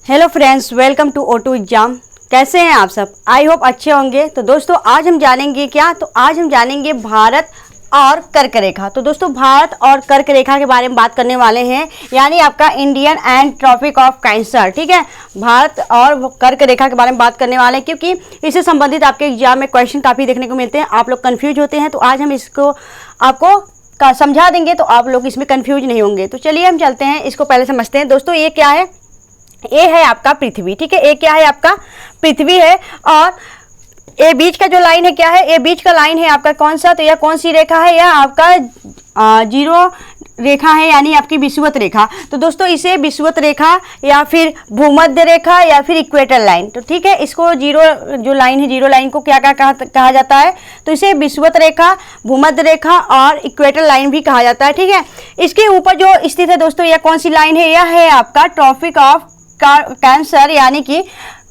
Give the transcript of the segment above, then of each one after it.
Hello friends, welcome to O2 exam. कैसे हैं आप सब? आई होप अच्छे होंगे। तो दोस्तों आज हम जानेंगे क्या? तो आज हम जानेंगे भारत और कर्क रेखा। तो दोस्तों भारत और कर्क रेखा के बारे में बात करने वाले हैं, यानी आपका Indian and tropic of cancer. ठीक है, भारत और कर्क रेखा के बारे में बात करने वाले हैं, क्योंकि इससे संबंधित आपके एग्जाम में क्वेश्चन काफ़ी देखने को मिलते हैं। आप लोग कन्फ्यूज होते हैं, तो आज हम इसको आपको समझा देंगे, तो आप लोग इसमें कन्फ्यूज नहीं होंगे। तो चलिए हम चलते हैं, इसको पहले समझते हैं। दोस्तों ये क्या है? ए है आपका पृथ्वी। ठीक है, ए क्या है? आपका पृथ्वी है। और ए बीच का जो लाइन है क्या है? ए बीच का लाइन है आपका कौन सा? तो यह कौन सी रेखा है? यह आपका जीरो रेखा है, यानी आपकी विषुवत रेखा। तो दोस्तों इसे विषुवत रेखा या फिर भूमध्य रेखा या फिर इक्वेटर लाइन, तो ठीक है, इसको जीरो जो लाइन है, जीरो लाइन को क्या क्या कहा जाता है? तो इसे विषुवत रेखा, भूमध्य रेखा और इक्वेटर लाइन भी कहा जाता है। ठीक है, इसके ऊपर जो स्थित है दोस्तों, यह कौन सी लाइन है? यह है आपका ट्रॉपिक ऑफ कैंसर, यानी कि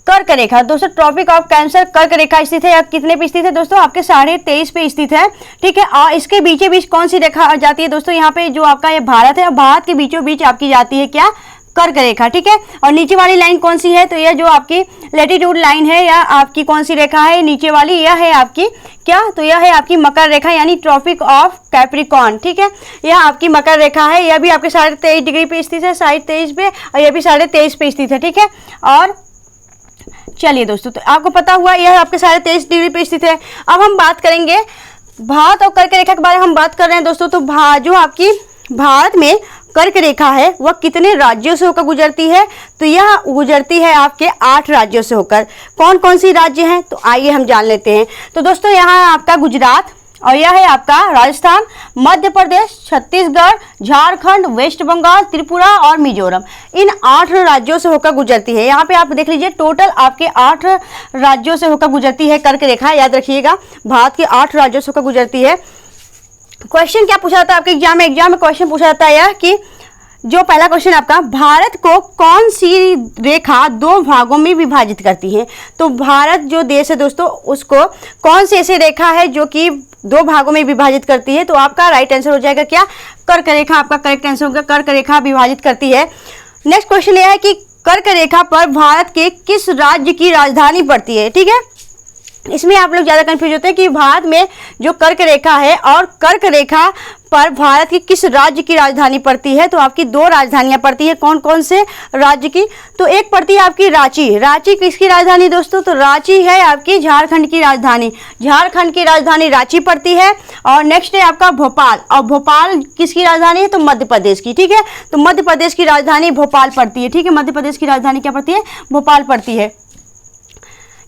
कर्क रेखा। दोस्तों ट्रॉपिक ऑफ कैंसर कर्क रेखा स्थित है। या कितने पे स्थित है दोस्तों? आपके 23.5 पे स्थित है। ठीक है, और इसके बीचों बीच कौन सी रेखा आ जाती है दोस्तों? यहाँ पे जो आपका ये भारत है, भारत के बीचों बीच आपकी जाती है क्या? कर्क रेखा। ठीक है, और नीचे वाली लाइन कौन सी है? तो यह जो आपकी लैटिट्यूड लाइन है, या आपकी कौन सी रेखा है नीचे वाली? यह है आपकी क्या? तो यह है आपकी मकर रेखा, यानी ट्रॉपिक ऑफ कैप्रिकॉर्न। ठीक है, यह आपकी मकर रेखा है। यह भी आपके 23.5 डिग्री पे स्थित है, 23.5 पे, और यह भी 23.5 पे स्थित है। ठीक है, और चलिए दोस्तों, तो आपको पता हुआ यह आपके 23.5 डिग्री पे स्थित है। अब हम बात करेंगे भारत और कर्क रेखा के बारे में। हम बात कर रहे हैं दोस्तों, तो जो आपकी भारत में कर्क रेखा है वह कितने राज्यों से होकर गुजरती है? तो यह गुजरती है आपके 8 राज्यों से होकर। कौन कौन सी राज्य हैं? तो आइए हम जान लेते हैं। तो दोस्तों यहाँ है आपका गुजरात, और यह है आपका राजस्थान, मध्य प्रदेश, छत्तीसगढ़, झारखंड, वेस्ट बंगाल, त्रिपुरा और मिजोरम। इन 8 राज्यों से होकर गुजरती है। यहाँ पे आप देख लीजिए, टोटल आपके 8 राज्यों से होकर गुजरती है कर्क रेखा। याद रखिएगा, भारत के 8 राज्यों से होकर गुजरती है। क्वेश्चन क्या पूछा जाता है आपके एग्जाम में क्वेश्चन पूछा जाता है कि जो पहला क्वेश्चन आपका, भारत को कौन सी रेखा 2 भागों में विभाजित करती है? तो भारत जो देश है दोस्तों, उसको कौन सी ऐसी रेखा है जो कि 2 भागों में विभाजित करती है? तो आपका राइट आंसर हो जाएगा क्या? कर्क रेखा। आपका करेक्ट आंसर होगा, कर्क रेखा विभाजित करती है। नेक्स्ट क्वेश्चन यह है कि कर्क रेखा पर भारत के किस राज्य की राजधानी पड़ती है? ठीक है, इसमें आप लोग ज़्यादा कंफ्यूज होते हैं कि भारत में जो कर्क रेखा है और कर्क रेखा पर भारत की किस राज्य की राजधानी पड़ती है? तो आपकी 2 राजधानियां पड़ती है। कौन कौन से राज्य की? तो एक पड़ती है आपकी रांची। रांची किसकी राजधानी दोस्तों? तो रांची है आपकी झारखंड की राजधानी। झारखंड की राजधानी रांची पड़ती है। और नेक्स्ट है आपका भोपाल, और भोपाल किसकी राजधानी है? तो मध्य प्रदेश की। ठीक है, तो मध्य प्रदेश की राजधानी भोपाल पड़ती है। ठीक है, मध्य प्रदेश की राजधानी क्या पड़ती है? भोपाल पड़ती है।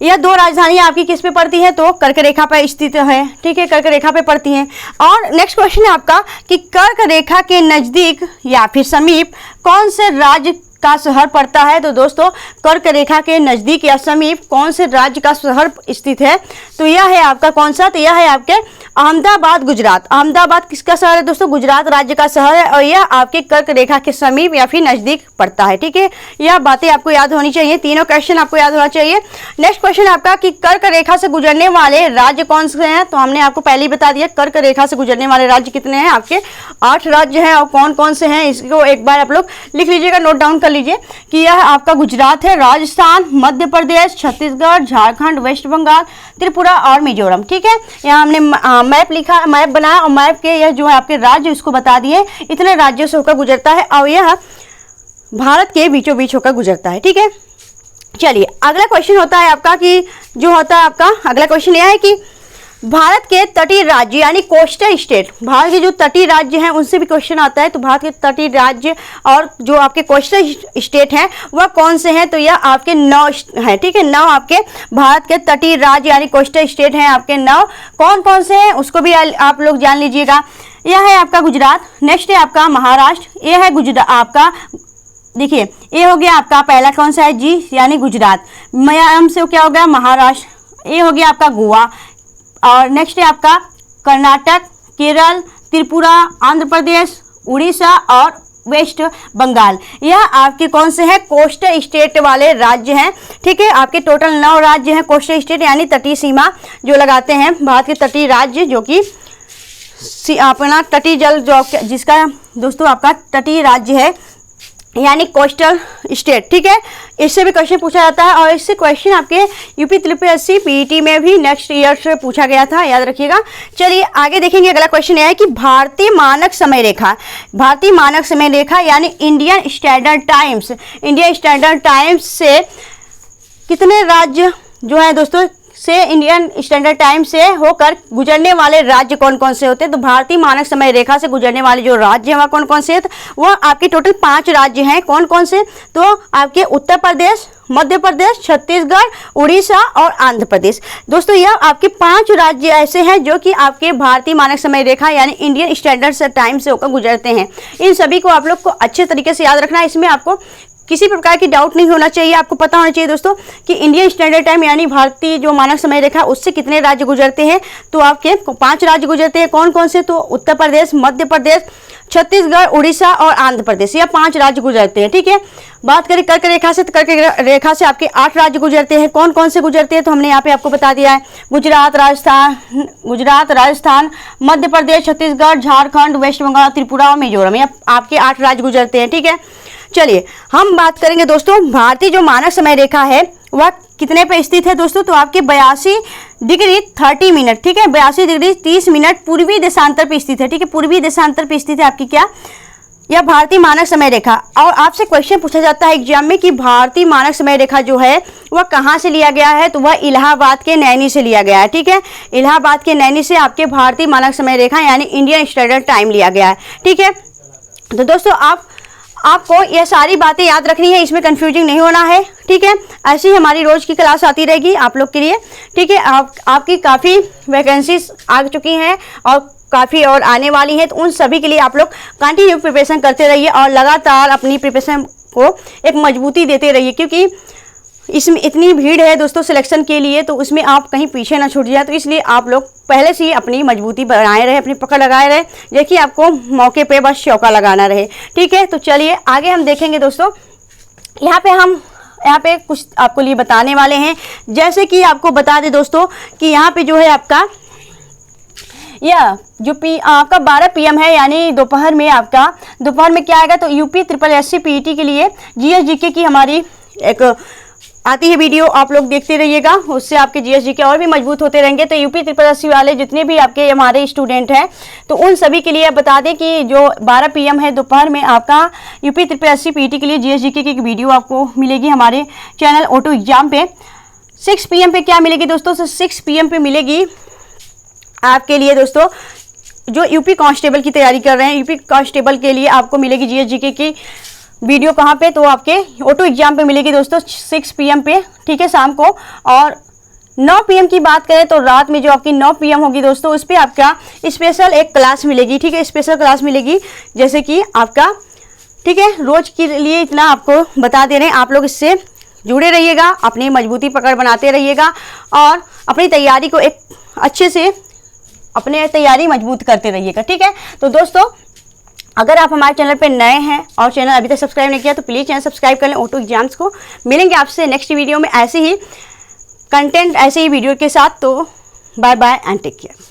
यह 2 राजधानियां आपकी किस पे पड़ती है? तो कर्क रेखा पर स्थित है। ठीक है, कर्क रेखा पे पड़ती हैं। और नेक्स्ट क्वेश्चन है आपका कि कर्क रेखा के नजदीक या फिर समीप कौन से राज्य का शहर पड़ता है? तो दोस्तों कर्क रेखा के नजदीक या समीप कौन से राज्य का शहर स्थित है? तो यह है आपका कौन सा? तो यह है आपके अहमदाबाद, गुजरात। अहमदाबाद किसका शहर है दोस्तों? गुजरात राज्य का शहर है, और यह आपके कर्क रेखा के समीप या फिर नजदीक पड़ता है। ठीक है, यह बातें आपको याद होनी चाहिए, तीनों क्वेश्चन आपको याद होना चाहिए। नेक्स्ट क्वेश्चन आपका कि कर्क रेखा से गुजरने वाले राज्य कौन से हैं? तो हमने आपको पहले ही बता दिया, कर्क रेखा से गुजरने वाले राज्य कितने हैं? आपके 8 राज्य हैं। और कौन कौन से हैं इसको एक बार आप लोग लिख लीजिएगा, नोट डाउन कर लीजिए कि यह आपका गुजरात है, राजस्थान, मध्य प्रदेश, छत्तीसगढ़, झारखंड, वेस्ट बंगाल, त्रिपुरा और मिजोरम। ठीक है, यहाँ हमने मैप लिखा, मैप बनाया, और मैप के यह जो है आपके राज्य उसको बता दिए। इतने राज्यों से होकर गुजरता है, और यह भारत के बीचों बीच होकर गुजरता है। ठीक है, चलिए अगला क्वेश्चन होता है आपका कि जो होता है आपका अगला क्वेश्चन यह है कि भारत के तटीय राज्य यानी कोस्टल स्टेट, भारत के जो तटीय राज्य हैं उनसे भी क्वेश्चन आता है। तो भारत के तटीय राज्य और जो आपके कोस्टल स्टेट हैं वह कौन से हैं? तो यह आपके 9 हैं। ठीक है, 9 आपके भारत के तटीय राज्य यानी कोस्टल स्टेट हैं आपके 9। कौन कौन से हैं उसको भी आप लोग जान लीजिएगा। यह है आपका गुजरात, नेक्स्ट है आपका महाराष्ट्र, यह है गुजरात आपका, देखिए ये हो गया आपका पहला कौन सा है? जी यानी गुजरात। मयाम से क्या हो गया? महाराष्ट्र। ये हो गया आपका गोवा, और नेक्स्ट है आपका कर्नाटक, केरल, त्रिपुरा, आंध्र प्रदेश, उड़ीसा और वेस्ट बंगाल। यह आपके कौन से हैं? कोस्टल स्टेट वाले राज्य हैं। ठीक है, आपके टोटल 9 राज्य हैं कोस्टल स्टेट, यानी तटीय सीमा जो लगाते हैं भारत के तटीय राज्य, जो कि अपना तटीय जल जो जिसका दोस्तों आपका तटीय राज्य है यानी कोस्टल स्टेट, ठीक है। इससे भी क्वेश्चन पूछा जाता है और इससे क्वेश्चन आपके यूपी TSS पीईटी में भी नेक्स्ट ईयर से पूछा गया था, याद रखिएगा। चलिए आगे देखेंगे। अगला क्वेश्चन यह है कि भारतीय मानक समय रेखा, भारतीय मानक समय रेखा यानी Indian standard times, Indian standard times से कितने राज्य जो है दोस्तों से इंडियन स्टैंडर्ड टाइम से होकर गुजरने वाले राज्य कौन कौन से होते हैं। तो भारतीय मानक समय रेखा से गुजरने वाले जो राज्य हैं वह कौन कौन से हैं, वह आपके टोटल 5 राज्य हैं। कौन कौन से, तो आपके उत्तर प्रदेश, मध्य प्रदेश, छत्तीसगढ़, उड़ीसा और आंध्र प्रदेश। दोस्तों यह आपके 5 राज्य ऐसे हैं जो कि आपके भारतीय मानक समय रेखा यानी इंडियन स्टैंडर्ड टाइम से होकर गुजरते हैं। इन सभी को आप लोग को अच्छे तरीके से याद रखना है, इसमें आपको किसी प्रकार की डाउट नहीं होना चाहिए। आपको पता होना चाहिए दोस्तों कि इंडियन स्टैंडर्ड टाइम यानी भारतीय जो मानक समय रेखा उससे कितने राज्य गुजरते हैं। तो आपके 5 राज्य गुजरते हैं। कौन कौन से, तो उत्तर प्रदेश, मध्य प्रदेश, छत्तीसगढ़, उड़ीसा और आंध्र प्रदेश, यह 5 राज्य गुजरते हैं, ठीक है। बात करें कर्क रेखा से, तो कर्क रेखा से आपके 8 राज्य गुजरते हैं। कौन कौन से गुजरते हैं, तो हमने यहाँ पे आपको बता दिया है। गुजरात, राजस्थान, मध्य प्रदेश, छत्तीसगढ़, झारखंड, वेस्ट बंगाल, त्रिपुरा और मिजोरम, यह आपके 8 राज्य गुजरते हैं, ठीक है। चलिए हम बात करेंगे दोस्तों भारतीय जो मानक समय रेखा है वह कितने पे स्थित है दोस्तों, तो आपके 82 डिग्री 30 मिनट, ठीक है, 82 डिग्री 30 मिनट पूर्वी देशांतर पे स्थित है, ठीक है। पूर्वी देशांतर पे स्थित है आपकी क्या, यह भारतीय मानक समय रेखा। और आपसे क्वेश्चन पूछा जाता है एग्जाम में कि भारतीय मानक समय रेखा जो है वह कहाँ से लिया गया है, तो वह इलाहाबाद के नैनी से लिया गया है, ठीक है। इलाहाबाद के नैनी से आपके भारतीय मानक समय रेखा यानी इंडियन स्टैंडर्ड टाइम लिया गया है, ठीक है। तो दोस्तों आपको यह सारी बातें याद रखनी है, इसमें कंफ्यूजिंग नहीं होना है, ठीक है। ऐसी हमारी रोज की क्लास आती रहेगी आप लोग के लिए, ठीक है। आपकी काफ़ी वैकेंसीज आ चुकी हैं और काफ़ी और आने वाली हैं, तो उन सभी के लिए आप लोग कंटिन्यू प्रिपरेशन करते रहिए और लगातार अपनी प्रिपरेशन को एक मजबूती देते रहिए, क्योंकि इसमें इतनी भीड़ है दोस्तों सिलेक्शन के लिए, तो उसमें आप कहीं पीछे ना छूट जाए। तो इसलिए आप लोग पहले से ही अपनी मजबूती बनाए रहे, अपनी पकड़ लगाए रहे, देखिए आपको मौके पे बस चौका लगाना रहे, ठीक है। तो चलिए आगे हम देखेंगे दोस्तों। यहाँ पे कुछ आपको लिए बताने वाले हैं, जैसे कि आपको बता दें दोस्तों कि यहाँ पे जो है आपका यह जो आपका 12 PM है, यानी दोपहर में क्या आएगा, तो यूपी SSS पीईटी के लिए GS GK की हमारी एक आती है वीडियो, आप लोग देखते रहिएगा, उससे आपके GS GK और भी मजबूत होते रहेंगे। तो यूपी SSS वाले जितने भी आपके हमारे स्टूडेंट हैं, तो उन सभी के लिए बता दें कि जो 12 PM है दोपहर में आपका यूपी SSS पीईटी के लिए GS GK की एक वीडियो आपको मिलेगी हमारे चैनल ऑटो एग्जाम पे। 6 PM पे क्या मिलेगी दोस्तों, 6 PM पे मिलेगी आपके लिए दोस्तों जो यूपी कांस्टेबल की तैयारी कर रहे हैं, यूपी कांस्टेबल के लिए आपको मिलेगी GS GK की वीडियो। कहाँ पे, तो आपके ऑटो एग्जाम पे मिलेगी दोस्तों 6 PM पे, ठीक है, शाम को। और 9 PM की बात करें तो रात में जो आपकी 9 PM होगी दोस्तों, उस पर आपका स्पेशल एक क्लास मिलेगी, ठीक है, स्पेशल क्लास मिलेगी, जैसे कि आपका, ठीक है, रोज के लिए इतना आपको बता दे रहे हैं। आप लोग इससे जुड़े रहिएगा, अपनी मजबूती पकड़ बनाते रहिएगा और अपनी तैयारी को एक अच्छे से अपने तैयारी मजबूत करते रहिएगा, ठीक है। तो दोस्तों अगर आप हमारे चैनल पे नए हैं और चैनल अभी तक सब्सक्राइब नहीं किया तो प्लीज़ चैनल सब्सक्राइब कर लें ऑटो एग्जाम्स को। मिलेंगे आपसे नेक्स्ट वीडियो में ऐसे ही कंटेंट, ऐसे ही वीडियो के साथ। तो bye bye and take care.